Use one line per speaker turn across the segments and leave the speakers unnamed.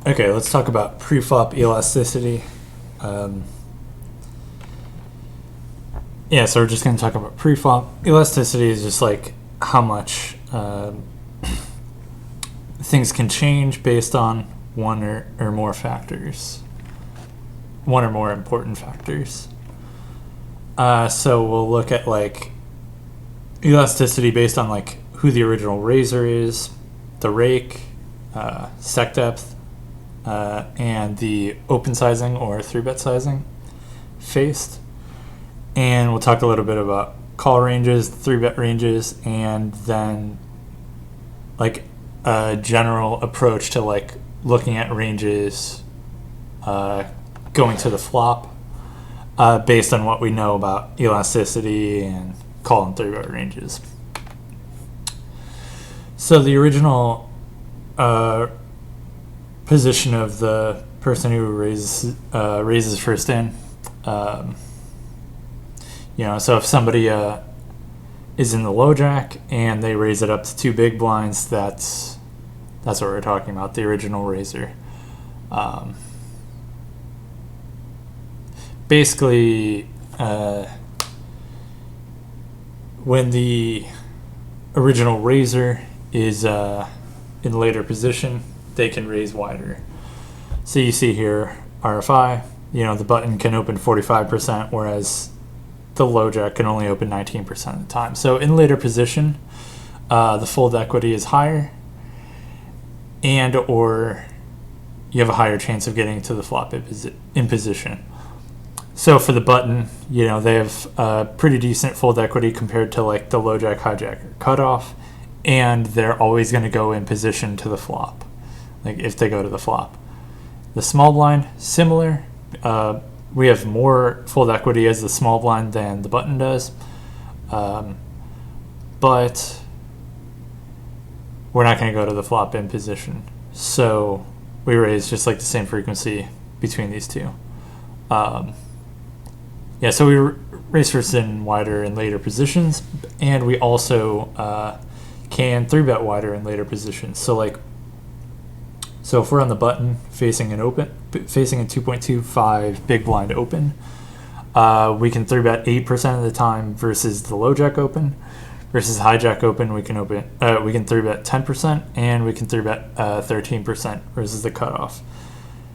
Okay, let's talk about preflop elasticity. Yeah, so we're just going to talk about preflop. Elasticity is just like how much things can change based on one or more factors. One or more important factors. So we'll look at like elasticity based on like who the original raiser is, the rake, stack depth, and the open sizing or 3-bet sizing faced. And we'll talk a little bit about call ranges, 3-bet ranges, and then like a general approach to like looking at ranges going to the flop based on what we know about elasticity and call and 3-bet ranges. So the original position of the person who raises first in, so if somebody is in the low jack and they raise it up to 2 big blinds, that's what we're talking about, the original raiser. Basically, when the original raiser is in later position, they can raise wider. So you see here, RFI, the button can open 45%, whereas the low jack can only open 19% of the time. So in later position, the fold equity is higher, and or you have a higher chance of getting to the flop in position. So for the button, they have a pretty decent fold equity compared to like the low jack, hijacker cutoff, and they're always going to go in position to the flop, like if they go to the flop. The small blind, similar. We have more fold equity as the small blind than the button does, but we're not going to go to the flop in position. So we raise just like the same frequency between these two. So we raise first in wider in later positions, and we also can 3-bet wider in later positions. So if we're on the button facing a 2.25 big blind open, we can 3-bet 8% of the time versus the low jack open. Versus hijack open, we can 3-bet 10%, and we can 3-bet 13% versus the cutoff.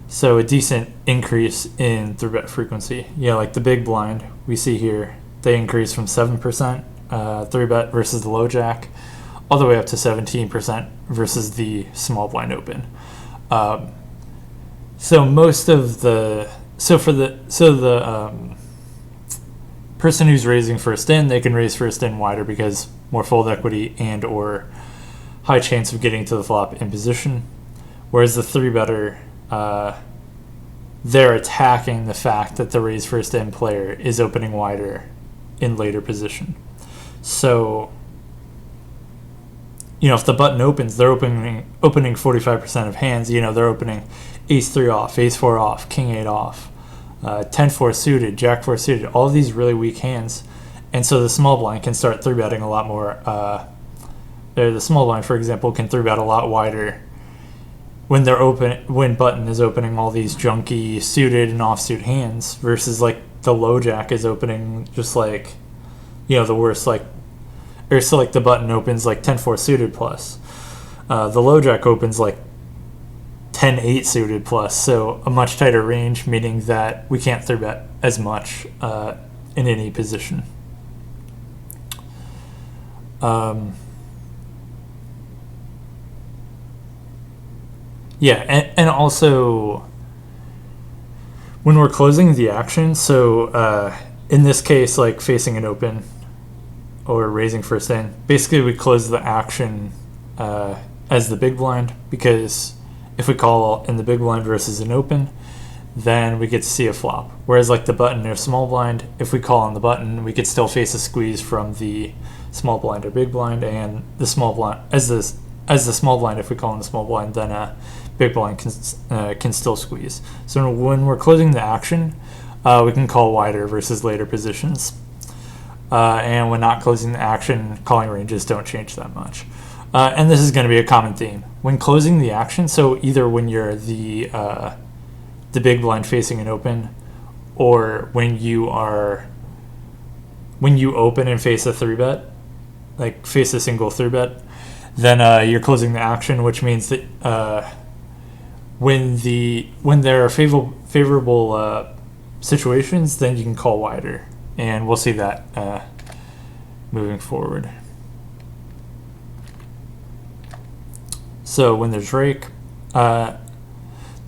So a decent increase in 3-bet frequency. Like the big blind we see here, they increase from 7% 3-bet versus the low jack, all the way up to 17% versus the small blind open. So the person who's raising first in, they can raise first in wider because more fold equity and or high chance of getting to the flop in position. Whereas the 3-better, they're attacking the fact that the raise first in player is opening wider in later position. So, if the button opens, they're opening 45% of hands. They're opening ace-3 off, ace-4 off, king-8 off, 10-4 suited, jack-4 suited, all of these really weak hands. And so the small blind can start 3-betting a lot more. The small blind, for example, can 3-bet a lot wider when button is opening all these junky suited and offsuit hands versus like the low jack is opening just like, the worst, like, or so like the button opens like 10-4 suited plus. The low jack opens like 10-8 suited plus, so a much tighter range, meaning that we can't 3-bet as much in any position. And also when we're closing the action, so in this case, like facing an open or raising first in, basically we close the action as the big blind, because if we call in the big blind versus an open, then we get to see a flop. Whereas like the button or small blind, if we call on the button, we could still face a squeeze from the small blind or big blind, and the small blind as the small blind, if we call in the small blind, then big blind can still squeeze. So when we're closing the action, we can call wider versus later positions. And when not closing the action, calling ranges don't change that much. And this is going to be a common theme when closing the action, so either when you're the big blind facing an open, or when you open and face a 3-bet, like face a single 3-bet, then you're closing the action, which means that when there are favorable situations, then you can call wider, and we'll see that moving forward. So when there's rake, the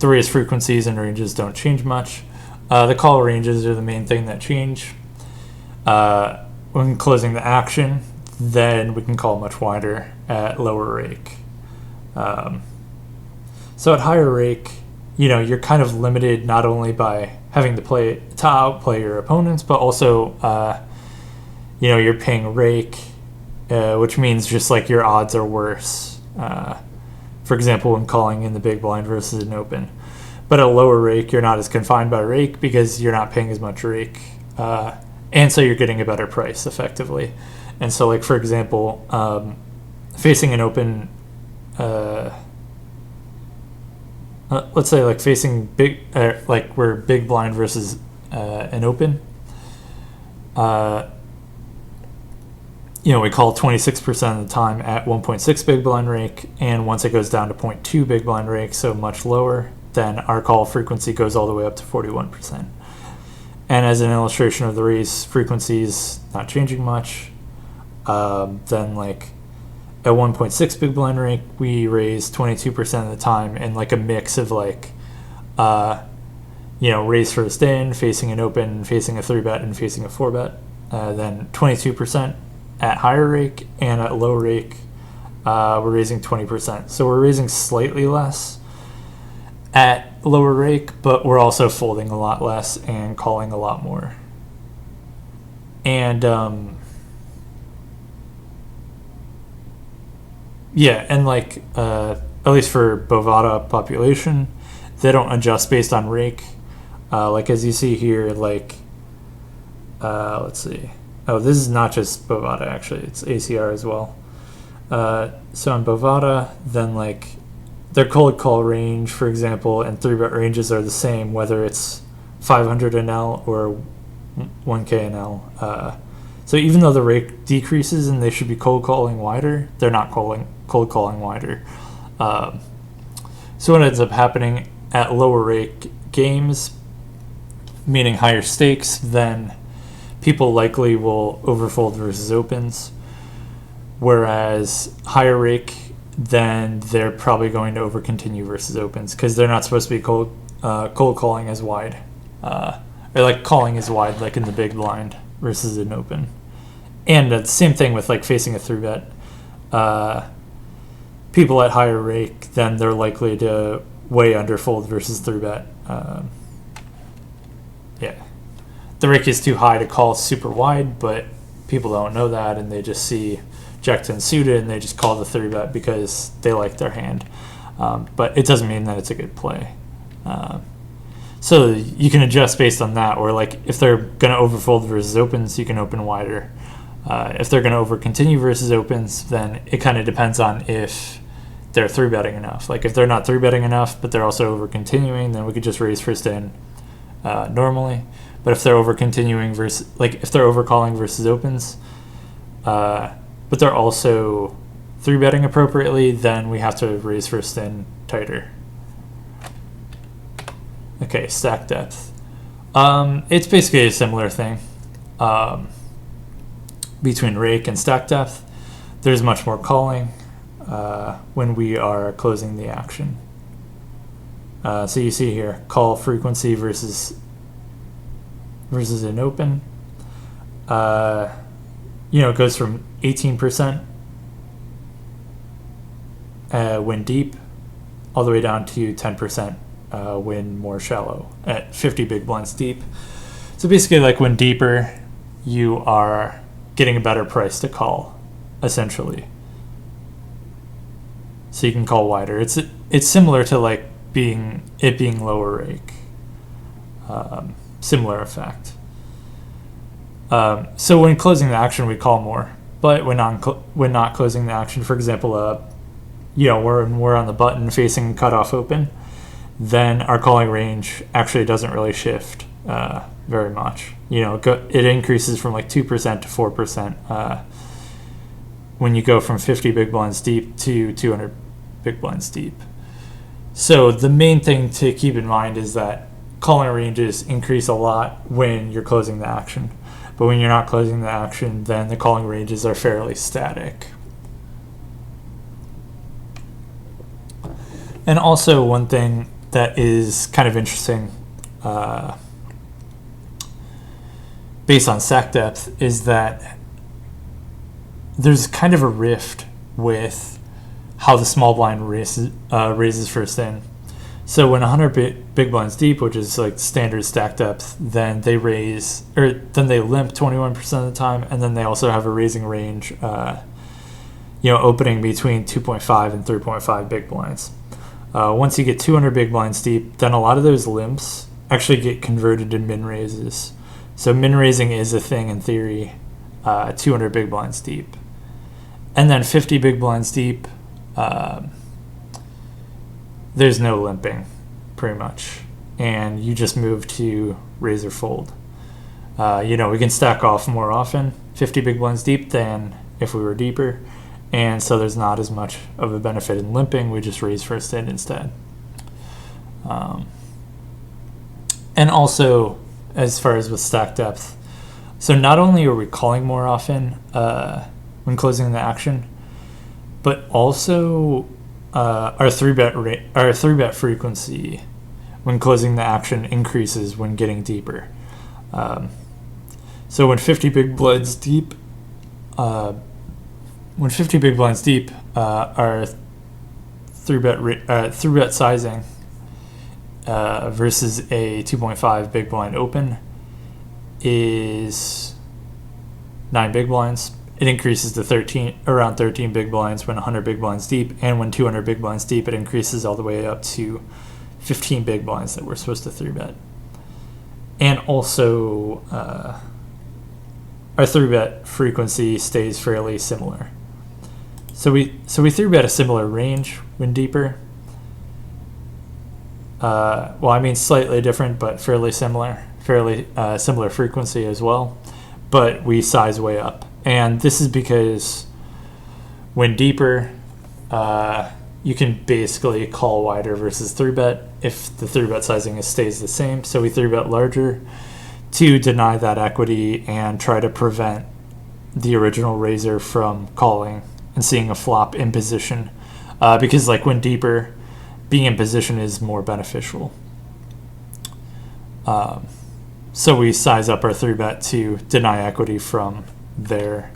raise frequencies and ranges don't change much. The call ranges are the main thing that change. When closing the action, then we can call much wider at lower rake. So at higher rake, you're kind of limited not only by having to outplay your opponents, but also you're paying rake, which means just like your odds are worse. For example, when calling in the big blind versus an open. But at lower rake, you're not as confined by rake because you're not paying as much rake. And so you're getting a better price effectively. And so, like, for example, facing an open, let's say like facing big, like we're big blind versus an open. We call 26% of the time at 1.6 big blind rake, and once it goes down to 0.2 big blind rake, so much lower, then our call frequency goes all the way up to 41%. And as an illustration of the raise frequencies not changing much, then like at 1.6 big blind rake, we raise 22% of the time, and like a mix of like, raise first in, facing an open, facing a 3-bet, and facing a 4-bet. Then 22% at higher rake, and at low rake, we're raising 20%. So we're raising slightly less at lower rake, but we're also folding a lot less and calling a lot more. And and like at least for Bovada population, they don't adjust based on rake. Like as you see here, like let's see. Oh, this is not just Bovada, actually. It's ACR as well. So on Bovada, then like their cold call range, for example, and 3-bet ranges are the same, whether it's 500 NL or 1K NL. So even though the rake decreases and they should be cold calling wider, they're not cold calling wider. So what ends up happening at lower rake games, meaning higher stakes, then people likely will overfold versus opens, whereas higher rake, then they're probably going to overcontinue versus opens because they're not supposed to be cold calling as wide, or like calling as wide like in the big blind versus an open. And the same thing with like facing a 3-bet. People at higher rake, then they're likely to way underfold versus 3-bet. The rake is too high to call super wide, but people don't know that, and they just see Jack 10 suited, and they just call the 3-bet because they like their hand. But it doesn't mean that it's a good play. So you can adjust based on that, or like if they're going to overfold versus opens, you can open wider. If they're going to overcontinue versus opens, then it kind of depends on if they're 3-betting enough. Like if they're not 3-betting enough, but they're also overcontinuing, then we could just raise first in normally. But if they're overcontinuing versus, like if they're overcalling versus opens, but they're also 3-betting appropriately, then we have to raise first in tighter. Okay, stack depth. It's basically a similar thing between rake and stack depth. There's much more calling when we are closing the action. So you see here, call frequency versus an open. It goes from 18% when deep all the way down to 10% when more shallow at 50 big blinds deep. So basically, like when deeper, you are getting a better price to call, essentially. So you can call wider. It's similar to like being lower rake. Similar effect. So when closing the action, we call more, but when not closing the action, for example, when we're on the button facing cutoff open, then our calling range actually doesn't really shift very much. It increases from like 2% to 4% when you go from 50 big blinds deep to 200 big blinds deep. So the main thing to keep in mind is that calling ranges increase a lot when you're closing the action. But when you're not closing the action, then the calling ranges are fairly static. And also one thing that is kind of interesting based on stack depth is that there's kind of a rift with how the small blind raises first in. So when 100 big blinds deep, which is like standard stack depth, then they limp 21% of the time, and then they also have a raising range, opening between 2.5 and 3.5 big blinds. Once you get 200 big blinds deep, then a lot of those limps actually get converted to min raises. So min raising is a thing in theory, 200 big blinds deep. And then 50 big blinds deep, there's no limping, pretty much. And you just move to raise or fold. We can stack off more often, 50 big blinds deep, than if we were deeper. And so there's not as much of a benefit in limping. We just raise first in instead. And also, as far as with stack depth, so not only are we calling more often when closing the action, but also our three bet frequency when closing the action increases when getting deeper. So when 50 big blinds deep, our three bet sizing versus a 2.5 big blind open is 9 big blinds. It increases to around 13 big blinds when 100 big blinds deep, and when 200 big blinds deep, it increases all the way up to 15 big blinds that we're supposed to 3-bet. And also, our 3-bet frequency stays fairly similar. So we 3-bet a similar range when deeper. Slightly different, but fairly similar frequency as well. But we size way up. And this is because when deeper, you can basically call wider versus 3-bet if the 3-bet sizing stays the same. So we 3-bet larger to deny that equity and try to prevent the original raiser from calling and seeing a flop in position. Because when deeper, being in position is more beneficial. So we size up our 3-bet to deny equity from their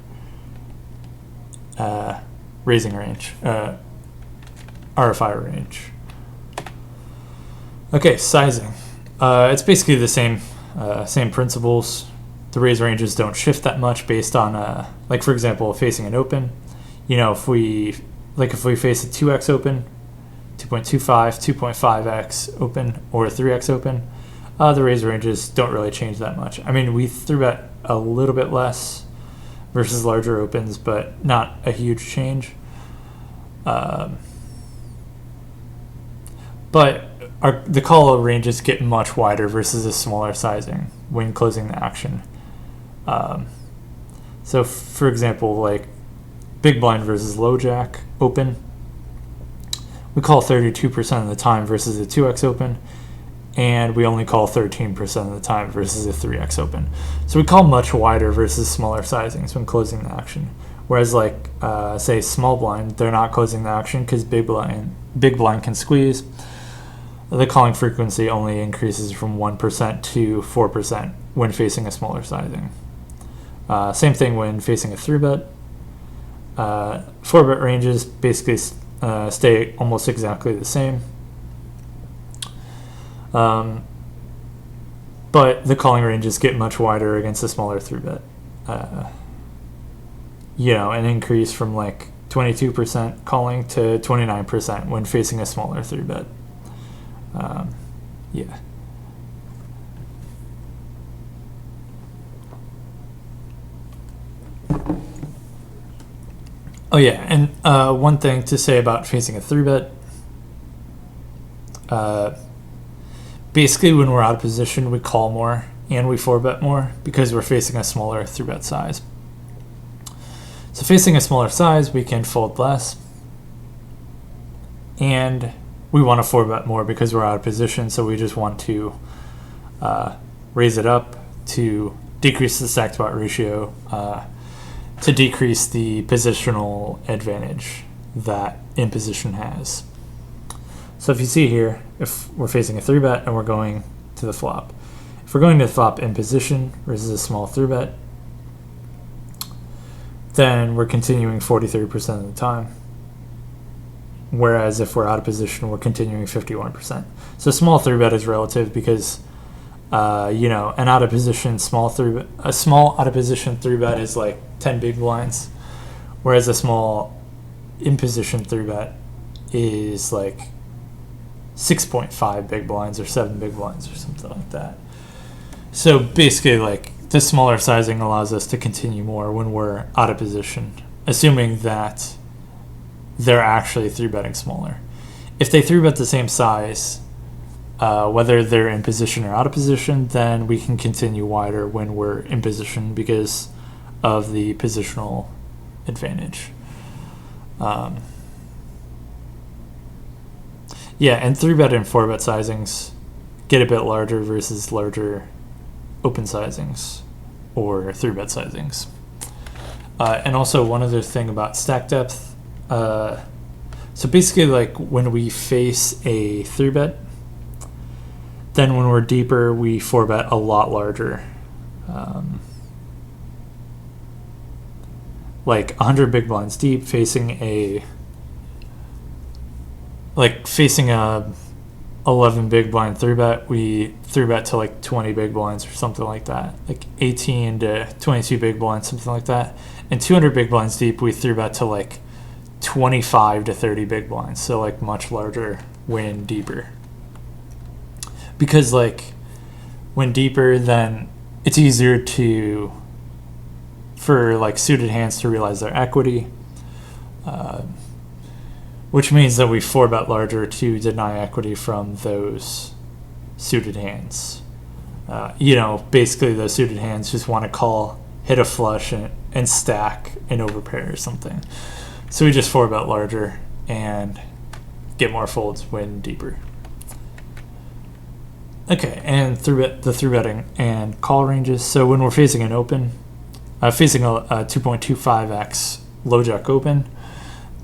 raising range, RFI range. Okay, sizing. It's basically the same principles. The raise ranges don't shift that much based on, for example, facing an open. If we face a 2x open, 2.25, 2.5x open, or 3x open, the raise ranges don't really change that much. I mean, we 3-bet a little bit less versus larger opens, but not a huge change. But the call ranges get much wider versus a smaller sizing when closing the action. So, for example, big blind versus low jack open, we call 32% of the time versus a 2x open, and we only call 13% of the time versus a 3x open. So we call much wider versus smaller sizings when closing the action. Whereas say small blind, they're not closing the action because big blind can squeeze. The calling frequency only increases from 1% to 4% when facing a smaller sizing. Same thing when facing a 3-bet. 4-bet ranges basically stay almost exactly the same. But the calling ranges get much wider against a smaller 3-bet. An increase from 22% calling to 29% when facing a smaller 3-bet. Oh yeah, and one thing to say about facing a 3-bet. Basically, when we're out of position, we call more and we 4-bet more because we're facing a smaller 3-bet size. So facing a smaller size, we can fold less. And we want to 4-bet more because we're out of position, so we just want to raise it up to decrease the stack to pot ratio, to decrease the positional advantage that in position has. So if you see here, if we're facing a 3-bet and we're going to the flop, if we're going to the flop in position versus a small 3-bet, then we're continuing 43% of the time. Whereas if we're out of position, we're continuing 51%. So small 3-bet is relative because, an out of position small 3-bet, a small out of position 3-bet is like 10 big blinds, whereas a small in position 3-bet is like 6.5 big blinds or 7 big blinds or something like that. So basically, like, the smaller sizing allows us to continue more when we're out of position, assuming that they're actually 3-betting smaller. If they 3-bet the same size, whether they're in position or out of position, then we can continue wider when we're in position because of the positional advantage. Yeah, and 3-bet and 4-bet sizings get a bit larger versus larger open sizings or 3-bet sizings. And also one other thing about stack depth. So basically, like, when we face a 3-bet, then when we're deeper, we 4-bet a lot larger. Like 100 big blinds deep, facing a 11 big blind 3-bet, we 3-bet to like 20 big blinds or something like that, like 18 to 22 big blinds, something like that. And 200 big blinds deep, we 3-bet to like 25 to 30 big blinds, so like much larger when deeper. Because like when deeper, then it's easier for like suited hands to realize their equity, which means that we 4-bet larger to deny equity from those suited hands. Basically those suited hands just want to call, hit a flush, and stack an overpair or something. So we just 4-bet larger and get more folds when deeper. Okay, and the 3-betting and call ranges. So when we're facing an open, facing a 2.25x low jack open,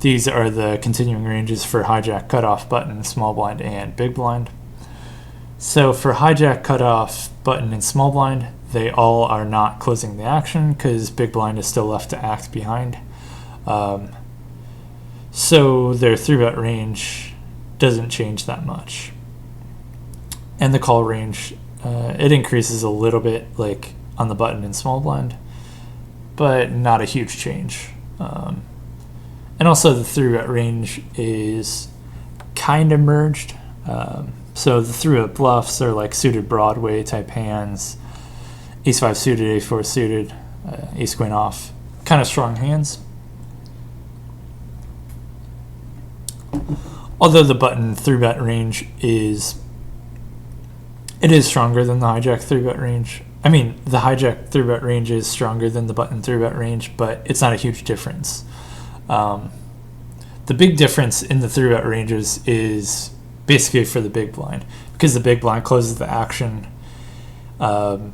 these are the continuing ranges for hijack, cutoff, button, small blind, and big blind. So for hijack, cutoff, button, and small blind, they all are not closing the action because big blind is still left to act behind. So their 3-bet range doesn't change that much. And the call range, it increases a little bit, like on the button and small blind, but not a huge change. And also the 3-bet range is kind of merged. So the 3-bet bluffs are like suited Broadway type hands, ace-5 suited, ace-4 suited, ace-queen off, kind of strong hands. Although the button 3-bet range is stronger than the hijack 3-bet range. I mean, the hijack 3-bet range is stronger than the button 3-bet range, but it's not a huge difference. The big difference in the 3-bet ranges is basically for the big blind, because the big blind closes the action. They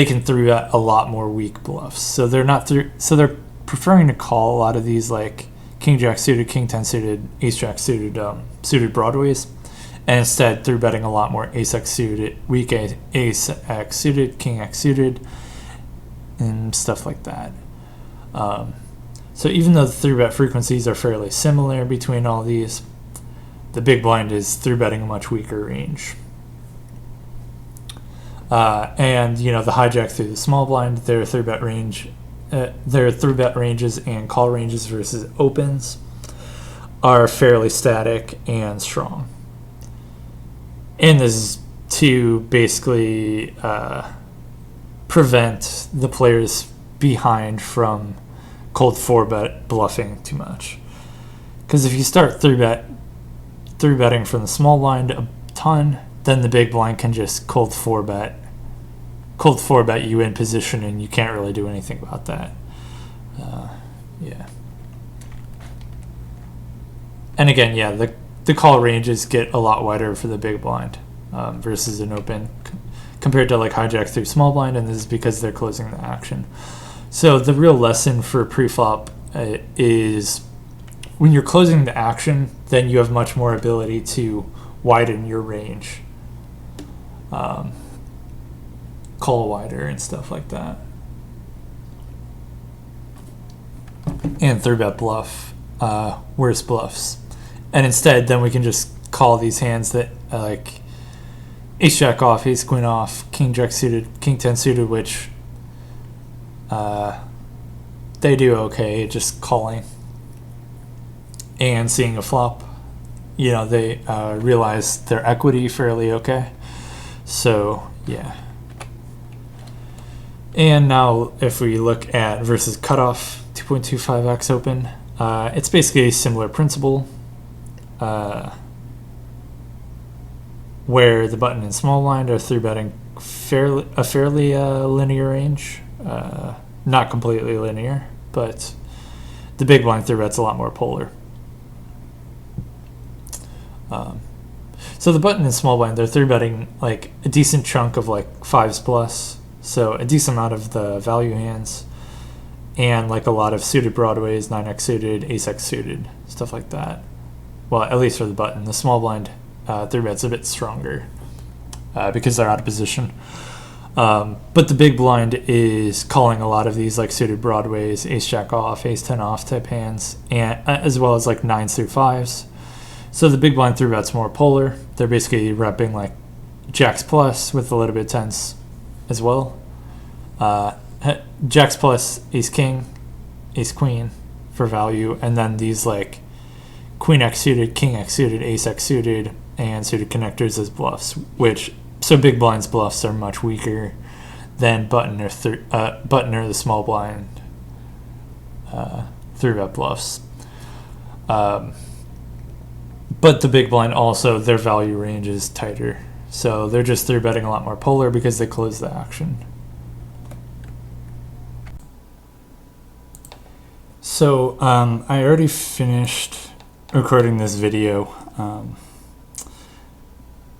can 3-bet a lot more weak bluffs, so they're preferring to call a lot of these like king jack suited, king 10 suited, ace jack suited, suited broadways, and instead 3-betting a lot more ace x suited, weak ace x suited, king x suited, and stuff like that. So even though the 3-bet frequencies are fairly similar between all these, the big blind is 3-betting a much weaker range. And the hijack through the small blind, their 3-bet range, their 3-bet ranges and call ranges versus opens are fairly static and strong. And this is to basically prevent the players behind from cold 4-bet bluffing too much. Because if you start 3-betting from the small blind a ton, then the big blind can just cold 4-bet you in position, and you can't really do anything about that. Yeah. And again, yeah, the call ranges get a lot wider for the big blind versus an open compared to like hijack through small blind, and this is because they're closing the action. So the real lesson for preflop is when you're closing the action, then you have much more ability to widen your range, call wider and stuff like that, and 3-bet bluff worse bluffs. And instead, then we can just call these hands that like ace jack off, ace queen off, king jack suited, king 10 suited, which they do okay just calling and seeing a flop. You know, they realize their equity fairly okay. So yeah. And now if we look at versus cutoff 2.25x open, it's basically a similar principle. Where the button and small blind are 3-betting a fairly linear range, not completely linear, but the big blind 3-bets a lot more polar. So the button and small blind, they're 3-betting like a decent chunk of like 5s plus, so a decent amount of the value hands, and like a lot of suited broadways, 9x suited, ace-x suited, stuff like that. Well, at least for the button. The small blind 3-bet's a bit stronger because they're out of position. But the big blind is calling a lot of these like suited broadways, ace jack off, ace 10 off type hands, and as well as like 9s through 5s. So the big blind 3-bet's more polar. They're basically repping like jacks plus with a little bit of 10s as well. Jacks plus ace king, ace queen for value, and then these like queen x suited, king x suited, ace x suited, and suited connectors as bluffs, which so big blind's bluffs are much weaker than button or the small blind 3-bet bluffs. But the big blind also, their value range is tighter, so they're just 3-betting a lot more polar because they close the action. So I already finished recording this video,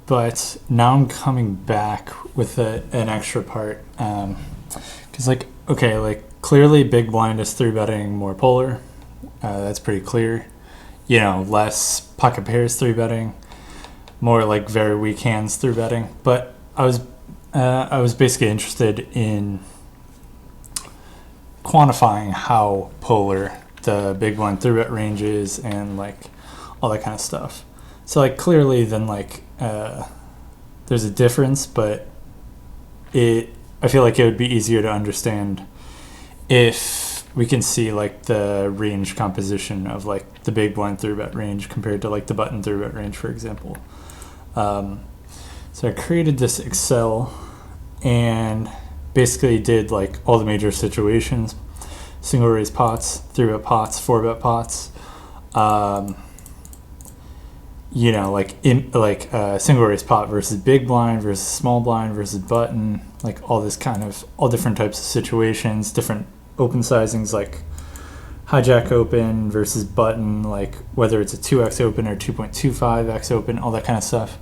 but now I'm coming back with an extra part, because like, okay, like clearly big blind is 3-betting more polar, that's pretty clear. You know, less pocket pairs 3-betting, more like very weak hands 3-betting. But I was basically interested in quantifying how polar the big blind 3-bet range is and like all that kind of stuff. So like clearly then like there's a difference, but I feel like it would be easier to understand if we can see like the range composition of like the big blind 3-bet range compared to like the button 3-bet range, for example. So I created this Excel and basically did like all the major situations: single raise pots, 3-bet pots, 4-bet pots. You know, like single raise pot versus big blind versus small blind versus button, like all different types of situations, different open sizings, like hijack open versus button, like whether it's a 2x open or 2.25x open, all that kind of stuff,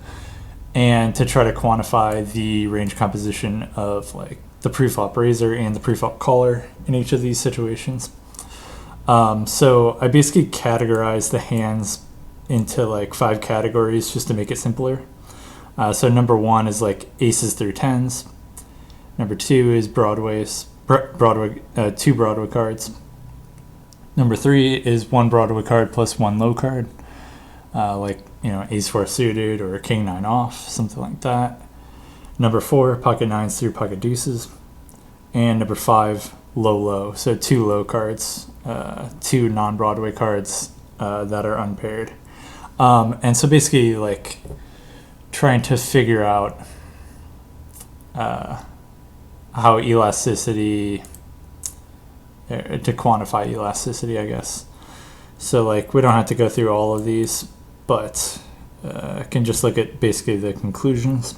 and to try to quantify the range composition of like the preflop raiser and the preflop caller in each of these situations. So I basically categorized the hands into like 5 categories just to make it simpler. So number 1 is like aces through 10s. Number 2 is Broadway, 2 Broadway cards. Number 3 is 1 Broadway card plus 1 low card, like, you know, ace 4 suited or king 9 off, something like that. Number 4, pocket 9s through pocket deuces. And number 5, low, so 2 low cards, 2 non-Broadway cards that are unpaired. And so basically like trying to figure out how elasticity to quantify elasticity, I guess. So like we don't have to go through all of these, but can just look at basically the conclusions.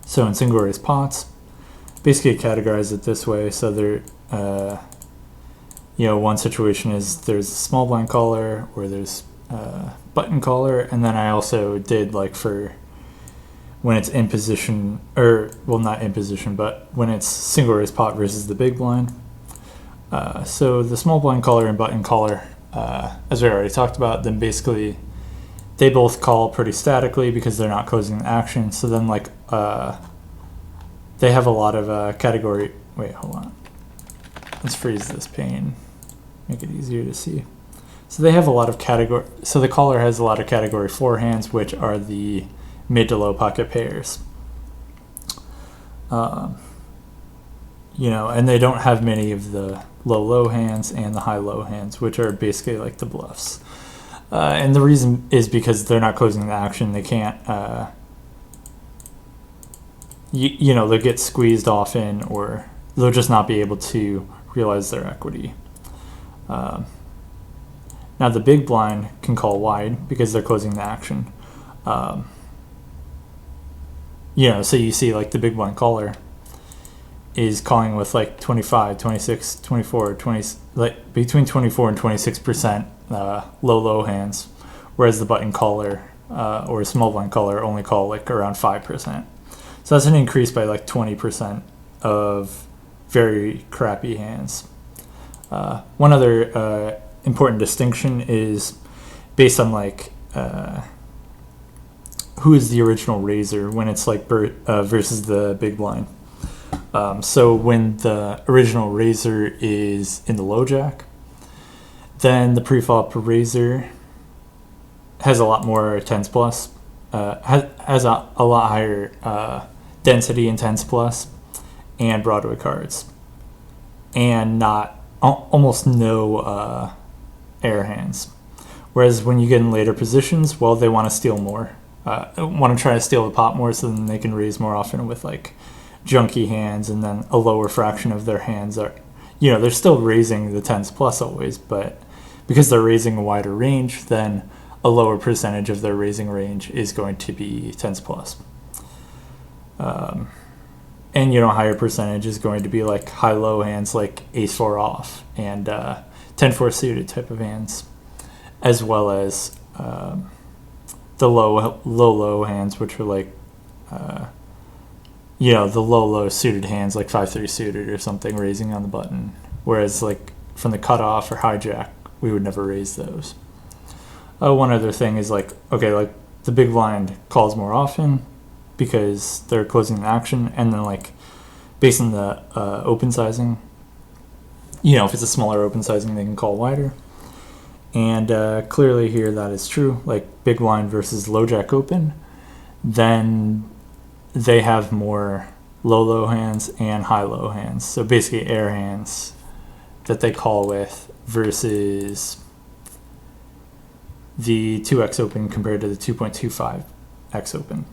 So in single raise pots, basically categorize it this way. So there, one situation is there's a small blind caller or there's button caller, and then I also did like for when it's in position, or well, not in position, but when it's single raise pot versus the big blind. So the small blind caller and button caller, as we already talked about, then basically they both call pretty statically because they're not closing the action. So then like they have a lot of category. Wait, hold on. Let's freeze this pane, make it easier to see. So they have a lot of category. So the caller has a lot of category 4 hands, which are the mid to low pocket pairs. And they don't have many of the low hands and the high-low hands, which are basically like the bluffs. And the reason is because they're not closing the action. They can't, they'll get squeezed often, or they'll just not be able to realize their equity. Now the big blind can call wide because they're closing the action. So you see like the big blind caller is calling with like 25, 26, 24, 20, like between 24 and 26% low hands, whereas the button caller or small blind caller only call like around 5%. So that's an increase by like 20% of very crappy hands. One other important distinction is based on like who is the original raiser when it's like versus the big blind. So when the original raiser is in the low jack, then the preflop raiser has a lot more tens plus, has a lot higher density in tens plus and Broadway cards, and not almost no air hands. Whereas when you get in later positions, well, they want to steal more, want to try to steal the pot more, so then they can raise more often with like junky hands, and then a lower fraction of their hands are, they're still raising the tens plus always, but because they're raising a wider range, then a lower percentage of their raising range is going to be tens plus. And higher percentage is going to be like high-low hands like ace-4 off and 10-4 suited type of hands, as well as the low hands, which are like the low suited hands like 5-3 suited or something raising on the button, whereas like from the cutoff or hijack we would never raise those. One other thing is like, okay, like the big blind calls more often because they're closing the action, and then like based on the open sizing, if it's a smaller open sizing they can call wider, and clearly here that is true. Like big blind versus low jack open, then they have more low hands and high-low hands. So basically air hands that they call with versus the 2x open compared to the 2.25x open.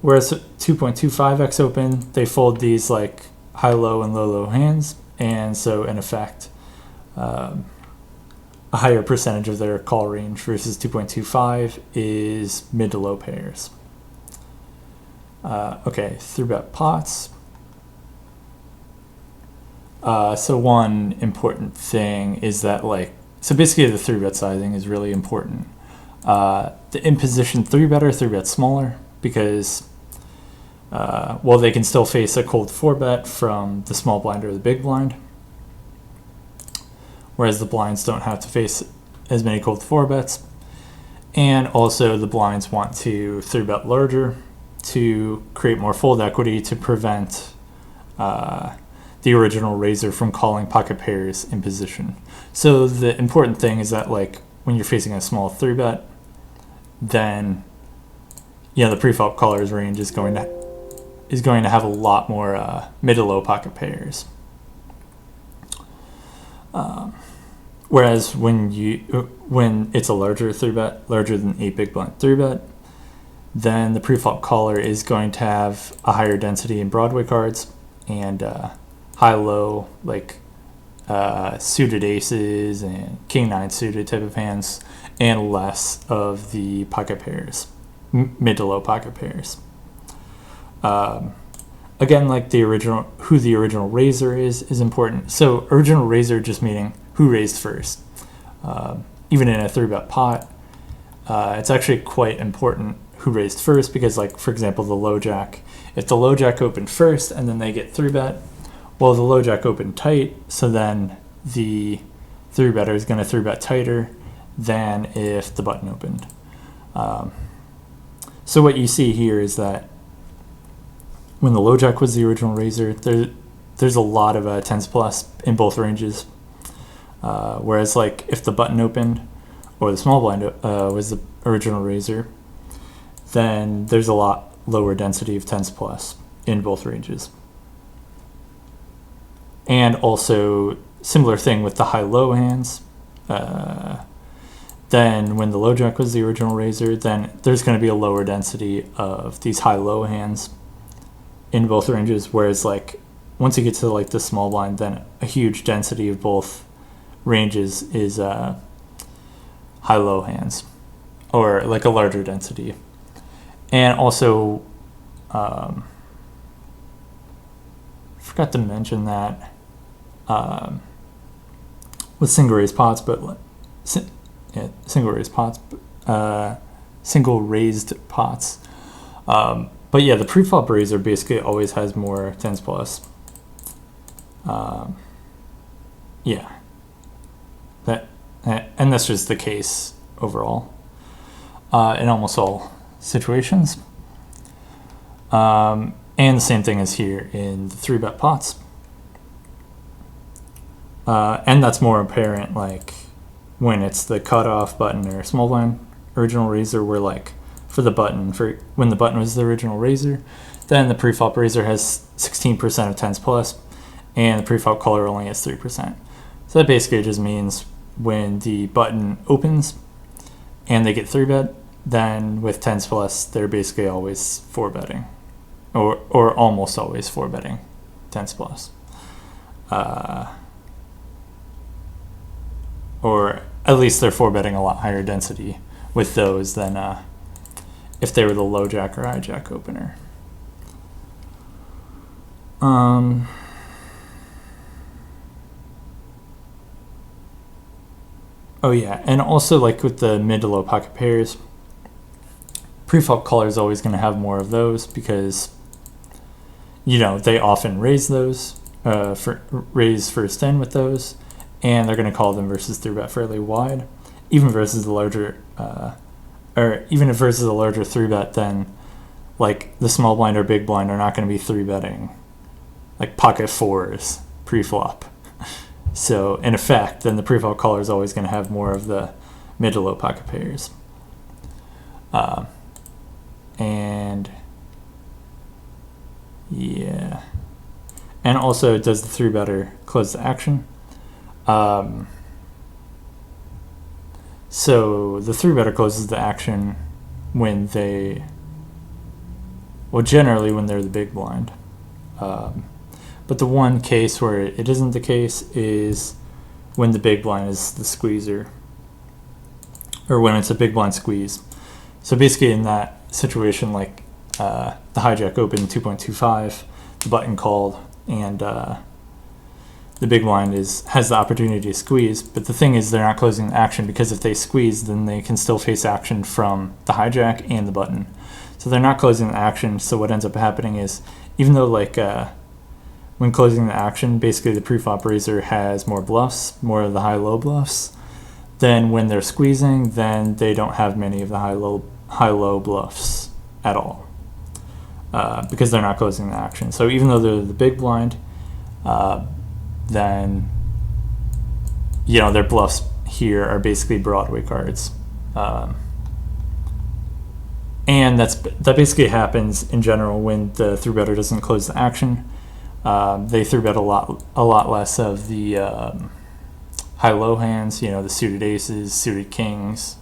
Whereas 2.25x open, they fold these like high-low and low hands, and so in effect, a higher percentage of their call range versus 2.25 is mid to low pairs. Okay, 3-bet pots. So one important thing is that so basically the 3-bet sizing is really important. The in position 3-bet or 3-bet smaller because they can still face a cold 4-bet from the small blind or the big blind, whereas the blinds don't have to face as many cold 4-bets, and also the blinds want to 3-bet larger to create more fold equity to prevent the original raiser from calling pocket pairs in position. So the important thing is that when you're facing a small 3-bet, then the preflop caller's range is going to have a lot more mid to low pocket pairs. Whereas when it's a larger 3-bet, larger than 8 big blind 3-bet, then the preflop caller is going to have a higher density in Broadway cards and high-low, suited aces and king nine suited type of hands, and less of the pocket pairs, mid to low pocket pairs. Again, like who the original raiser is important. So original raiser just meaning who raised first. Even in a 3-bet pot, it's actually quite important who raised first, because, like, for example, the low jack, if the low jack opened first and then they get 3-bet, well, the low jack opened tight, so then the 3-better is going to 3-bet tighter than if the button opened. So what you see here is that when the low jack was the original raiser, there's a lot of 10s plus in both ranges. Whereas, like, if the button opened or the small blind was the original raiser, then there's a lot lower density of 10s plus in both ranges. And also, similar thing with the high-low hands. Then when the low jack was the original raiser, then there's going to be a lower density of these high-low hands in both ranges. Whereas, like, once you get to, like, the small blind, then a huge density of both ranges is high-low hands, or like a larger density. And also, forgot to mention that with single raised pots, but single raised pots, single raised pots. But yeah, the preflop raiser basically always has more 10s plus. Yeah, and that's just the case overall in almost all situations. And the same thing is here in the 3-bet pots. And that's more apparent, like, when it's the cutoff button or small blind original raiser, where, like, for the button, when the button was the original raiser, then the preflop raiser has 16% of 10s plus, and the preflop caller only has 3%. So that basically just means when the button opens and they get 3-bet, then with 10s plus, they're basically always 4-betting, or almost always 4-betting 10s plus. Or at least they're 4-betting a lot higher density with those than if they were the low jack or high jack opener. Oh yeah, and also, like, with the mid to low pocket pairs, preflop caller is always going to have more of those, because, you know, they often raise those, raise first in with those, and they're going to call them versus 3-bet fairly wide, even versus the larger, or even if versus a larger 3-bet, then, like, the small blind or big blind are not going to be 3-betting, like, pocket fours preflop. So, in effect, then the preflop caller is always going to have more of the mid to low pocket pairs. And yeah. And also, does the 3-better close the action? So, the 3-better closes the action when generally when they're the big blind. But the one case where it isn't the case is when the big blind is the squeezer, or when it's a big blind squeeze. So basically in that situation, like, the hijack opened 2.25, the button called, and the big blind has the opportunity to squeeze. But the thing is, they're not closing the action, because if they squeeze, then they can still face action from the hijack and the button. So they're not closing the action. So what ends up happening is, even though, like, when closing the action, basically the preflop raiser has more bluffs, more of the high-low bluffs, then when they're squeezing, then they don't have many of the high-low bluffs at all, because they're not closing the action. So even though they're the big blind, then, you know, their bluffs here are basically Broadway cards. And that basically happens in general when the 3-better doesn't close the action. They 3-bet a lot less of the high-low hands, you know, the suited aces, suited kings,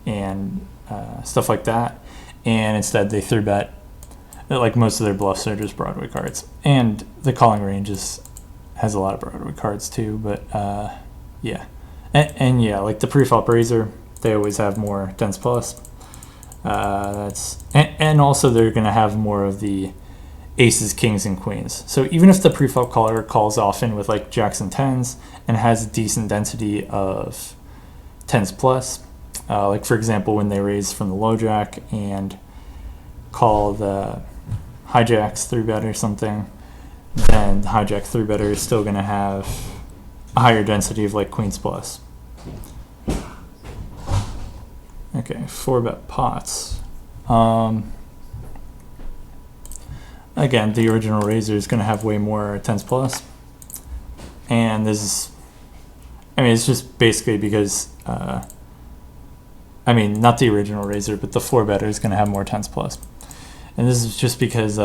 and stuff like that. And instead they 3-bet, like, most of their bluffs are just Broadway cards. And the calling range is has a lot of Broadway cards too, but yeah. And yeah, like the preflop raiser, they always have more tens plus. And also they're going to have more of the aces, kings, and queens. So even if the preflop caller calls often with like jacks and tens and has a decent density of tens plus, like for example when they raise from the low jack and call the hijacks 3-bet or something, then the hijack 3-better is still going to have a higher density of like queens plus. Okay, 4-bet pots. Again, the original raiser is going to have way more tens plus, and this is, I mean, it's just basically because, I mean, not the original raiser, but the 4-better is going to have more tens plus, and this is just because,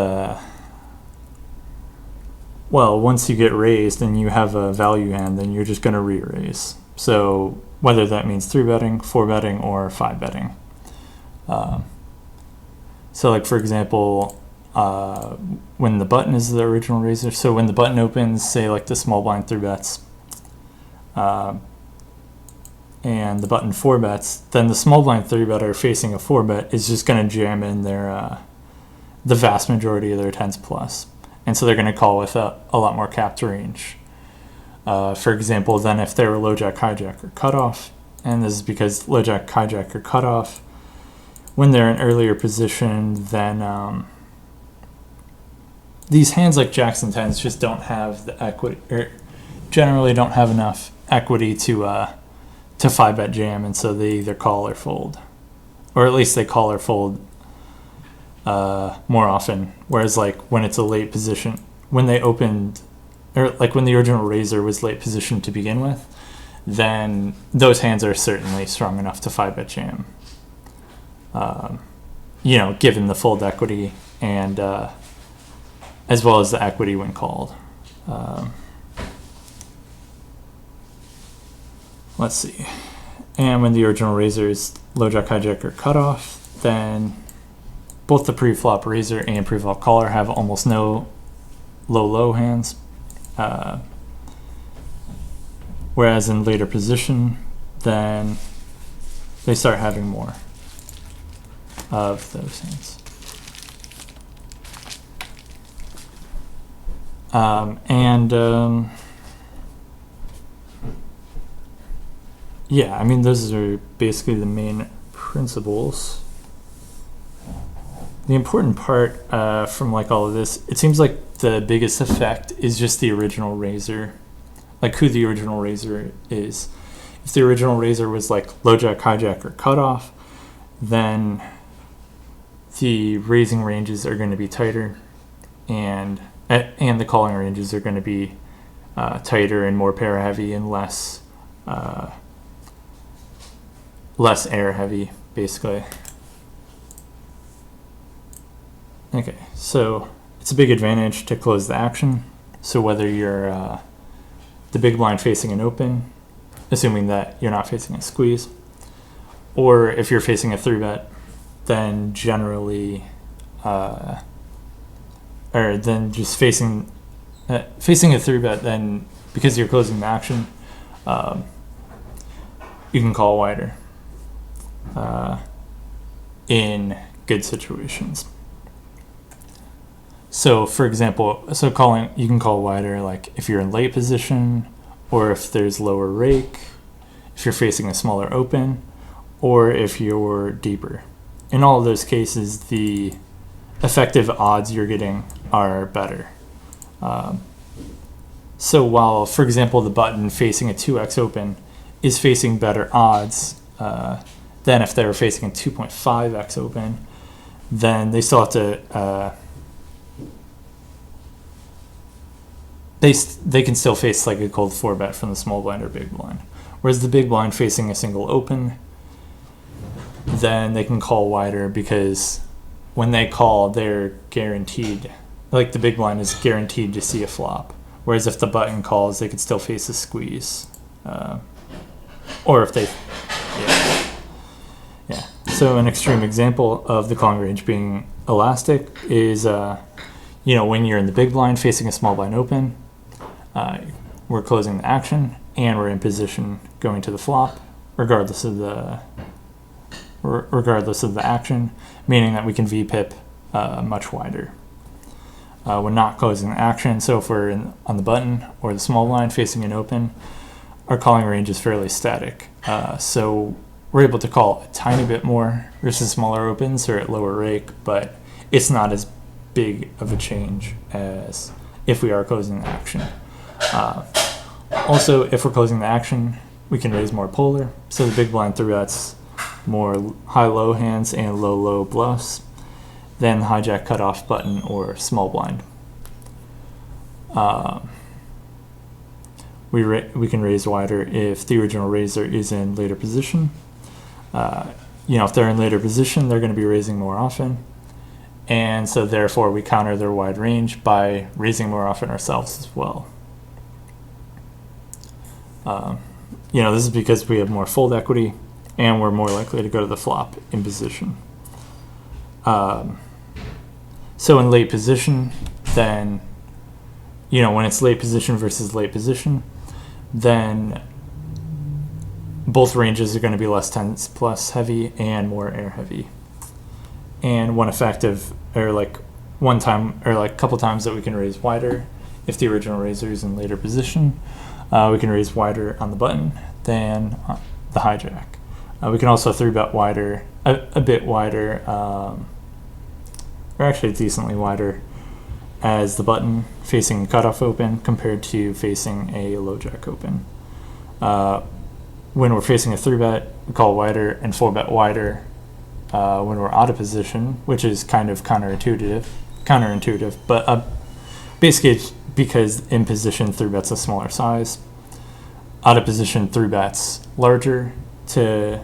well, once you get raised and you have a value hand, then you're just going to re-raise. So whether that means 3-betting, 4-betting, or 5-betting. So like for example, when the button is the original raiser, so when the button opens, say like the small blind 3-bets, and the button 4-bets, then the small blind 3-better facing a 4-bet is just going to jam in their the vast majority of their tens plus. And so they're going to call with a lot more capped range. For example, then if they were low jack, hijack, or cutoff, and this is because low jack, hijack, or cutoff, when they're in earlier position, then these hands like jacks and tens just don't have the equity, or generally don't have enough equity to 5-bet jam, and so they either call or fold, or at least they call or fold more often. Whereas like when it's a late position, when they opened, or like when the original raiser was late position to begin with, then those hands are certainly strong enough to 5-bet jam. You know, given the fold equity and as well as the equity when called. Let's see. And when the original raiser is low jack, hijack, or cutoff, then both the preflop raiser and preflop caller have almost no low hands. Whereas in later position, then they start having more of those hands. Yeah, I mean, those are basically the main principles. The important part from like all of this, it seems like the biggest effect is just the original raiser, like who the original raiser is. If the original raiser was like low jack, hijack, or cutoff, then the raising ranges are going to be tighter, and the calling ranges are going to be tighter and more pair heavy and less air heavy, basically. Okay, so it's a big advantage to close the action. So whether you're the big blind facing an open, assuming that you're not facing a squeeze, or if you're facing a 3-bet, then generally, or then just facing a 3-bet, then because you're closing the action, you can call wider in good situations. So for example, you can call wider like if you're in late position, or if there's lower rake, if you're facing a smaller open, or if you're deeper. In all of those cases, the effective odds you're getting are better. So while, for example, the button facing a 2x open is facing better odds than if they were facing a 2.5x open, then they still have to they can still face like a cold 4-bet from the small blind or big blind. Whereas the big blind facing a single open, then they can call wider because when they call, they're guaranteed, like the big blind is guaranteed to see a flop. Whereas if the button calls, they could still face a squeeze. Or if they, yeah. So an extreme example of the calling range being elastic is, when you're in the big blind facing a small blind open, we're closing the action and we're in position going to the flop, regardless of the action, meaning that we can VPIP much wider. When not closing the action, so if we're on the button or the small blind facing an open, our calling range is fairly static. So we're able to call a tiny bit more versus smaller opens or at lower rake, but it's not as big of a change as if we are closing the action. Also, if we're closing the action, we can raise more polar. So the big blind 3-bets more high-low hands and low-low bluffs than the hijack cutoff button or small blind. We can raise wider if the original raiser is in later position. If they're in later position, they're going to be raising more often. And so therefore we counter their wide range by raising more often ourselves as well. This is because we have more fold equity and we're more likely to go to the flop in position. So in late position, then, when it's late position versus late position, then both ranges are going to be less tens plus heavy and more air heavy. And one effect of, one time, or a couple times that we can raise wider if the original raiser is in later position, we can raise wider on the button than the hijack. We can also 3-bet wider, a bit wider, or actually decently wider as the button facing a cutoff open compared to facing a low jack open. When we're facing a 3-bet, we call wider and 4-bet wider when we're out of position, which is kind of counterintuitive, but basically it's because in position 3-bet's a smaller size, out of position 3-bet's larger to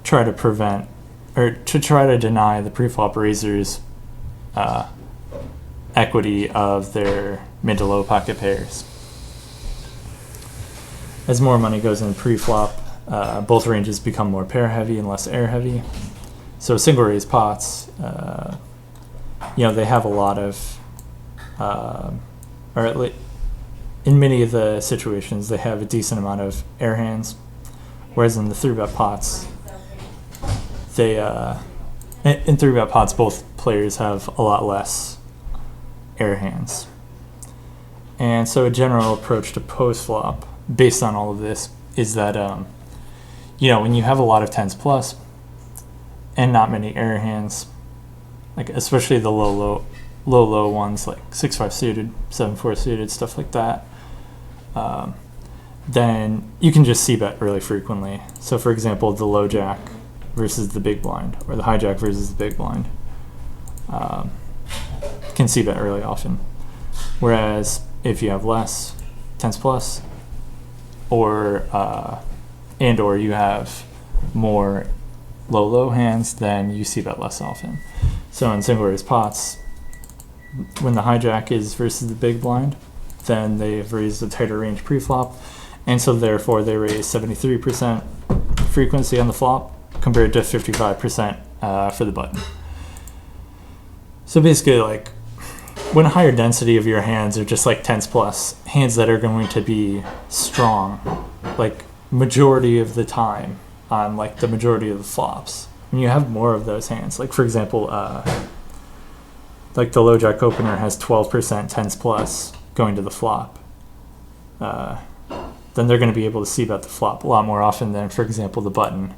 try to prevent or to try to deny the preflop raisers equity of their mid to low pocket pairs. As more money goes in preflop, both ranges become more pair heavy and less air heavy. So single raise pots, they have a lot of, or at least in many of the situations, they have a decent amount of air hands, whereas in the 3-bet pots, in 3-bet pots, both players have a lot less air hands. And so a general approach to post-flop, based on all of this, is that, when you have a lot of tens plus and not many air hands, like especially the low ones, like 6-5 suited, 7-4 suited, stuff like that, then you can just c-bet really frequently. So for example, the low jack versus the big blind, or the hijack versus the big blind, can c-bet really often. Whereas if you have less tens plus, or you have more low hands, then you c-bet less often. So in single raise pots, when the hijack is versus the big blind, then they've raised a tighter range pre-flop, and so therefore they raise 73% frequency on the flop compared to 55% for the button. So basically, when a higher density of your hands are just tens plus, hands that are going to be strong, majority of the time on the majority of the flops, when you have more of those hands, for example, the low jack opener has 12% tens plus going to the flop, then they're going to be able to c-bet the flop a lot more often than, for example, the button,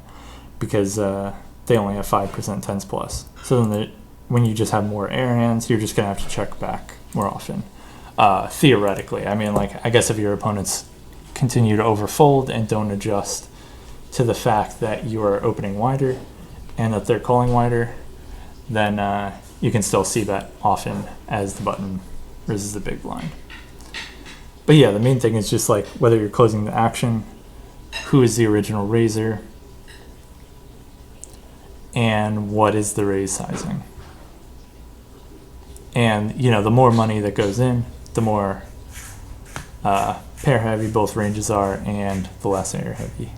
because they only have 5% tens plus. So then when you just have more air hands, you're just going to have to check back more often. Theoretically, I guess if your opponents continue to overfold and don't adjust to the fact that you are opening wider and that they're calling wider, then you can still c-bet often as the button versus the big blind. But yeah, the main thing is just whether you're closing the action, who is the original raiser, and what is the raise sizing. And the more money that goes in, the more pair heavy both ranges are, and the less air heavy.